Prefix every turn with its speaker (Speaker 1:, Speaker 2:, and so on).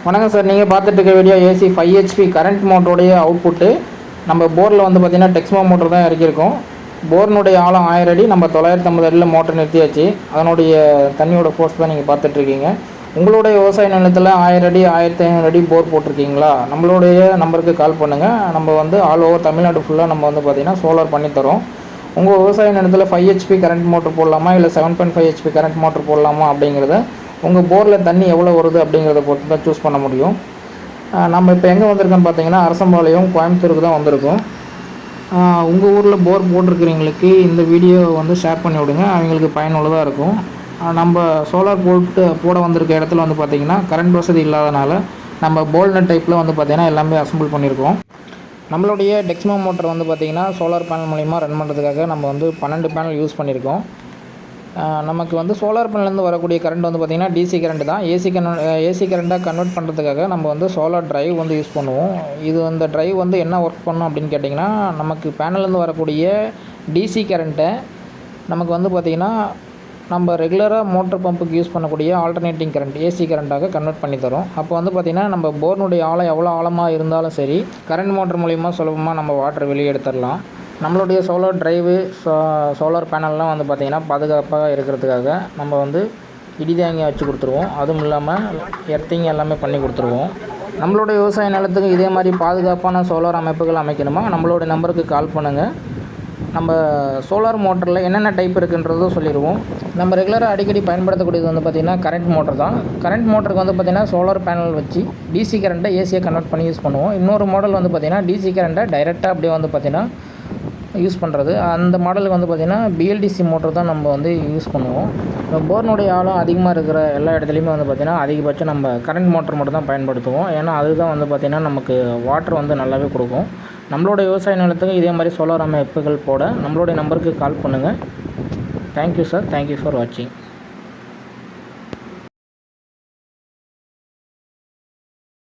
Speaker 1: வணக்கம் சார், நீங்கள் பார்த்துட்டு இருக்க வீடியோ ஏசி 5 HP கரண்ட் மோட்டருடைய அவுட்புட்டு. நம்ம போரில் வந்து பார்த்திங்கன்னா டெக்ஸ்மோ மோட்டர் தான் இறக்கியிருக்கோம். போர்னுடைய ஆழம் 1000 அடி, நம்ம 950 அடியில் மோட்டர் நிறுத்தியாச்சு. அதனுடைய தண்ணியோட ஃபோர்ஸ் தான் நீங்கள் பார்த்துட்ருக்கீங்க. உங்களுடைய விவசாய நிலத்தில் 1000 அடி 1500 அடி போர் போட்டிருக்கீங்களா? நம்மளுடைய நம்பருக்கு கால் பண்ணுங்கள். நம்ம வந்து ஆல் ஓவர் தமிழ்நாடு ஃபுல்லாக நம்ம வந்து பார்த்திங்கன்னா சோலார் பண்ணித்தரோம். உங்கள் விவசாய நிலத்தில் 5 HP கரண்ட் மோட்டர் போடலாமா இல்லை 7.5 HP கரண்ட் மோட்டர் போடலாமா அப்படிங்கிறத உங்கள் போரில் தண்ணி எவ்வளோ வருது அப்படிங்கிறத பொறுத்து தான் சூஸ் பண்ண முடியும். நம்ம இப்போ எங்கே வந்திருக்கோன்னு பார்த்தீங்கன்னா அரசம்பாளையம், கோயம்புத்தூருக்கு தான் வந்திருக்கோம். உங்கள் ஊரில் போர் போட்டிருக்கிறவங்களுக்கு இந்த வீடியோ வந்து ஷேர் பண்ணி விடுங்க, அவங்களுக்கு பயனுள்ளதாக இருக்கும். நம்ம சோலார் போட வந்திருக்க இடத்துல வந்து பார்த்திங்கன்னா கரண்ட் வசதி இல்லாதனால நம்ம போல்நட் டைப்பில் வந்து பார்த்திங்கன்னா எல்லாமே அசம்பிள் பண்ணியிருக்கோம். நம்மளுடைய டெக்ஸ்மோ மோட்டர் வந்து பார்த்திங்கன்னா சோலார் பேனல் மூலிமா ரன் பண்ணுறதுக்காக நம்ம வந்து 12 பேனல் யூஸ் பண்ணியிருக்கோம். நமக்கு வந்து சோலார் பேனல்லேருந்து வரக்கூடிய கரண்ட் வந்து பார்த்திங்கன்னா டிசி கரண்ட் தான். ஏசி கரண்ட்டாக கன்வெர்ட் பண்ணுறதுக்காக நம்ம வந்து சோலார் ட்ரைவ் வந்து யூஸ் பண்ணுவோம். இந்த ட்ரைவ் வந்து என்ன ஒர்க் பண்ணும் அப்படின்னு கேட்டிங்கன்னா, நமக்கு பேனல்லேருந்து வரக்கூடிய டிசி கரண்ட்டை நமக்கு வந்து பார்த்திங்கன்னா நம்ம ரெகுலராக மோட்டர் பம்புக்கு யூஸ் பண்ணக்கூடிய ஆல்டர்னேட்டிங் கரண்ட் ஏசி கரண்ட்டாக கன்வெர்ட் பண்ணி தரும். அப்போ வந்து பார்த்திங்கன்னா நம்ம போர்னுடைய ஆழம் எவ்வளோ ஆழமாக இருந்தாலும் சரி, கரண்ட் மோட்டர் மூலிமா சுலபமாக நம்ம வாட்டர் வெளியே எடுத்துடலாம். நம்மளுடைய சோலார் ட்ரைவு சோலார் பேனல்லாம் வந்து பார்த்திங்கன்னா பாதுகாப்பாக இருக்கிறதுக்காக நம்ம வந்து இடிதாங்கியாக வச்சு கொடுத்துருவோம். அதுவும் இல்லாமல் எர்த்திங் எல்லாமே பண்ணி கொடுத்துருவோம். நம்மளுடைய விவசாய நிலத்துக்கு இதே மாதிரி பாதுகாப்பான சோலார் அமைப்புகள் அமைக்கணுமா? நம்மளுடைய நம்பருக்கு கால் பண்ணுங்கள். நம்ம சோலார் மோட்டரில் என்னென்ன டைப் இருக்குன்றதும் சொல்லிடுவோம். நம்ம ரெகுலராக அடிக்கடி பயன்படுத்தக்கூடியது வந்து பார்த்திங்கன்னா கரண்ட் மோட்டர் தான். கரண்ட் மோட்டருக்கு வந்து பார்த்திங்கன்னா சோலார் பேனல் வச்சு டிசி கரண்ட்டை ஏசியை கன்வெர்ட் பண்ணி யூஸ் பண்ணுவோம். இன்னொரு மாடல் வந்து பார்த்திங்கன்னா டிசி கரண்ட்டை டைரெக்டாக அப்படியே வந்து பார்த்திங்கன்னா யூஸ் பண்ணுறது. அந்த மாடலுக்கு வந்து பார்த்திங்கன்னா பிஎல்டிசி மோட்டர் தான் நம்ம வந்து யூஸ் பண்ணுவோம். போர்னுடைய ஆழம் அதிகமாக இருக்கிற எல்லா இடத்துலையுமே வந்து பார்த்திங்கன்னா அதிகபட்சம் நம்ம கரண்ட் மோட்டர் மட்டும் தான் பயன்படுத்துவோம். ஏன்னா அதுதான் வந்து பார்த்திங்கன்னா நமக்கு வாட்டர் வந்து நல்லாவே கொடுக்கும். நம்மளுடைய விவசாய நிலத்துக்கு இதே மாதிரி சோலார் அமைப்புகள் போட நம்மளுடைய நம்பருக்கு கால் பண்ணுங்கள். தேங்க்யூ சார், தேங்க்யூ ஃபார் வாட்சிங்.